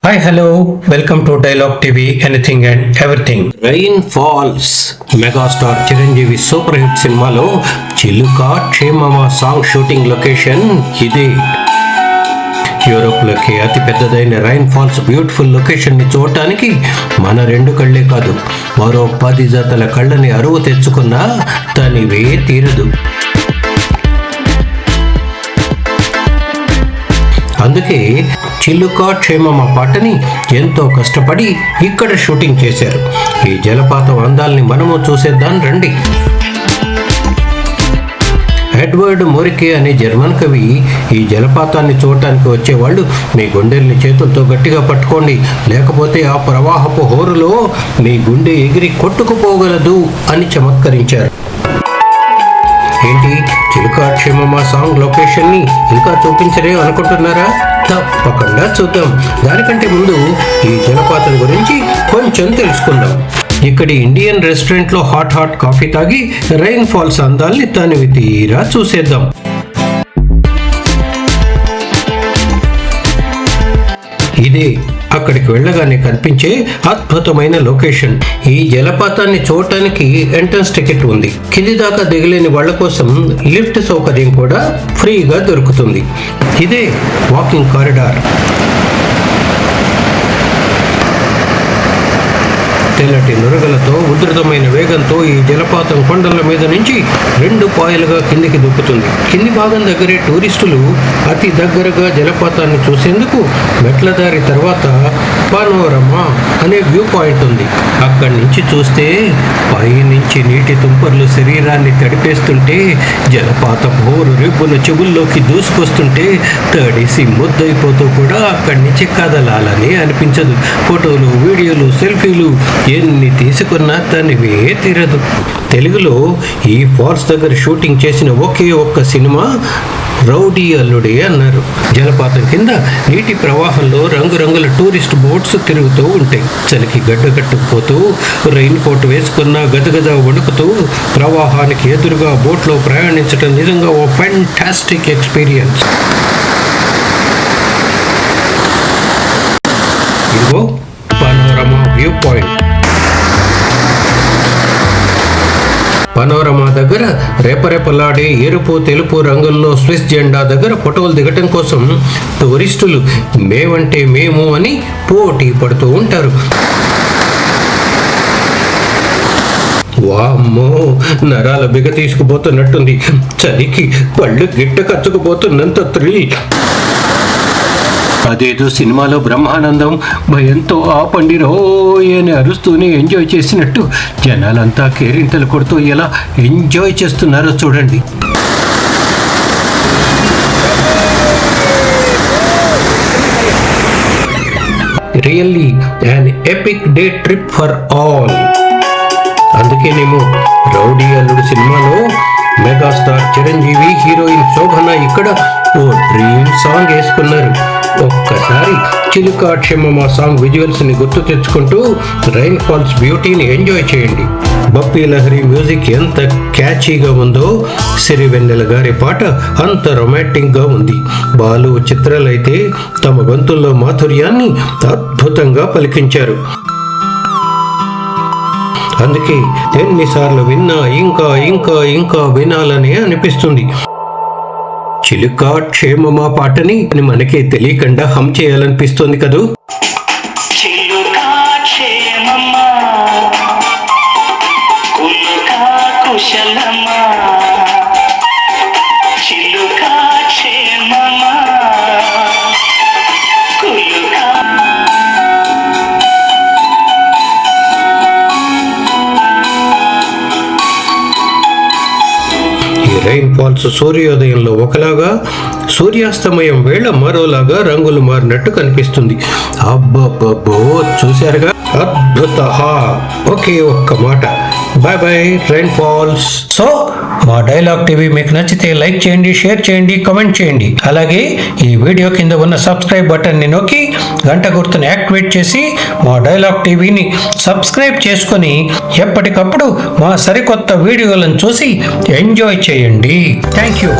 Hi hello welcome to dialogue TV anything and everything. Rain falls megastar Chiranjeevi super hit సినిమాలో చిలుక క్షేమమా song shooting location ఇదే. యూరోప్లోకి అతి పెద్దదైన rain falls beautiful location ని చూడటానికి మన రెండు కళ్ళే కాదు, మరో 10 జతల కళ్ళని అరువు తెచ్చుకున్నా తనివే తీరదు. అందుకే చిలుక క్షేమమా పాటని ఎంతో కష్టపడి ఇక్కడ షూటింగ్ చేశారు. ఈ జలపాతం అందాల్ని మనము చూసేద్దాం రండి. ఎడ్వర్డ్ మోరికే అనే జర్మన్ కవి ఈ జలపాతాన్ని చూడటానికి వచ్చేవాళ్ళు మీ గుండెల్ని చేతులతో గట్టిగా పట్టుకోండి, లేకపోతే ఆ ప్రవాహపు హోరులో మీ గుండె ఎగిరి కొట్టుకుపోగలదు అని చమత్కరించారు. ఏంటి, చిలుక క్షేమమా సాంగ్ లొకేషన్ ని ఇంకా చూపించరే అనుకుంటున్నారా? తప్పకుండా చూద్దాం. దానికంటే ముందు ఈ జలపాతం గురించి కొంచెం తెలుసుకుందాం. ఇక్కడి ఇండియన్ రెస్టారెంట్ లో హాట్ కాఫీ తాగి రైన్ ఫాల్స్ అందాల్ని తనివి తీరా చూసేద్దాం. ఇదే అక్కడికి వెళ్ళగానే కనిపించే అద్భుతమైన లొకేషన్. ఈ జలపాతాన్ని చూడటానికి ఎంట్రన్స్ టికెట్ ఉంది. కింది దాకా దిగలేని వాళ్ళ కోసం లిఫ్ట్ సౌకర్యం కూడా ఫ్రీగా దొరుకుతుంది. ఇదే వాకింగ్ కారిడార్. తెల్లటి నురగలతో ఉధృతమైన వేగంతో ఈ జలపాతం కొండల మీద నుంచి 2 పాయలుగా కిందికి దూకుతుంది. కింది భాగం దగ్గరే టూరిస్టులు అతి దగ్గరగా జలపాతాన్ని చూసేందుకు మెట్ల దారి తర్వాత పనోరమా అనే వ్యూ పాయింట్ ఉంది. అక్కడి నుంచి చూస్తే పై నుంచి నీటి తుంపర్లు శరీరాన్ని తడిపేస్తుంటే, జలపాతం హోరు రిబ్బున చెవుల్లోకి దూసుకొస్తుంటే తడిసి ముద్దైపోతూ కూడా అక్కడి నుంచి కదలాలని అనిపించదు. ఫోటోలు, వీడియోలు, సెల్ఫీలు ఎన్ని తీసుకున్నా తనివే తీరదు. తెలుగులో ఈ ఫాల్స్ దగ్గర షూటింగ్ చేసిన ఒకే ఒక్క సినిమా రౌడీ అల్లుడే అన్నారు. జలపాతం కింద నీటి ప్రవాహంలో రంగురంగుల టూరిస్ట్ బోట్స్ తిరుగుతూ ఉంటాయి. చలికి గడ్డకట్టుకుపోతూ రెయిన్ కోట్ వేసుకున్న గదగద వణుకుతూ ప్రవాహానికి ఎదురుగా బోట్లో ప్రయాణించడం నిజంగా ఓ ఫ్యాంటాస్టిక్ ఎక్స్పీరియన్స్. ఇదిగో పనోరమా వ్యూ పాయింట్. పనోరమా దగ్గర రేపరేపలాడే ఎరుపు తెలుపు రంగుల్లో స్విస్ జెండా దగ్గర ఫోటోలు దిగటం కోసం టూరిస్టులు మేమంటే మేము అని పోటీ పడుతూ ఉంటారు. వామ్మో, నరాల బిగ తీసుకుపోతున్నట్టుంది. చలికి పళ్ళు గిట్ట కచ్చుకుపోతున్నంత థ్రిల్. అదేదో సినిమాలో బ్రహ్మానందం భయంతో ఆపండి రోయ్ అని అరుస్తూనే ఎంజాయ్ చేసినట్టు జనాలంతా కేరింతలు కొడుతూ ఎలా ఎంజాయ్ చేస్తున్నారో చూడండి. Really an epic day trip for all. అందుకేనేమో రౌడీ అల్లుడు సినిమాలో మెగాస్టార్ చిరంజీవి, హీరోయిన్ శోభన ఇక్కడ ఓ డ్రీమ్ సాంగ్ వేసుకున్నారు. ఒక్కసారి చిలుక క్షేమమా సాంగ్ విజువల్స్ ని గుర్తు తెచ్చుకుంటూ రైన్ ఫాల్స్ బ్యూటీని ఎంజాయ్ చేయండి. బప్పీ లహరి మ్యూజిక్ ఎంత క్యాచీగా ఉందో సిరివెన్నెల గారి పాట అంత రొమాంటిక్ గా ఉంది. బాలు, చిత్రాలైతే తమ గొంతుల్లో మాధుర్యాన్ని అద్భుతంగా పలికించారు. అందుకే ఎన్నిసార్లు విన్నా ఇంకా ఇంకా ఇంకా వినాలని అనిపిస్తుంది. చిలుక క్షేమమా పాటని మనకే తెలియకుండా హమ్ చేయాలనిపిస్తుంది కదూ. రైన్ ఫాల్స్ సూర్యోదయంలో ఒకలాగా, సూర్యాస్తమయం వేళ మరోలాగా రంగులు మారినట్టు కనిపిస్తుంది. అబ్బబ్బో, చూశారుగా, అద్భుత. ఒకే ఒక్క మాట, bye bye rain falls. So మా డైలాగ్ టీవీ మీకు నచ్చితే లైక్ చేయండి, షేర్ చేయండి, కామెంట్ చేయండి. అలాగే ఈ వీడియో కింద ఉన్న సబ్స్క్రైబ్ బటన్ని నొక్కి గంట గుర్తుని యాక్టివేట్ చేసి మా డైలాగ్ టీవీని సబ్స్క్రైబ్ చేసుకొని ఎప్పటికప్పుడు మా సరికొత్త వీడియోలను చూసి ఎంజాయ్ చేయండి. Thank you.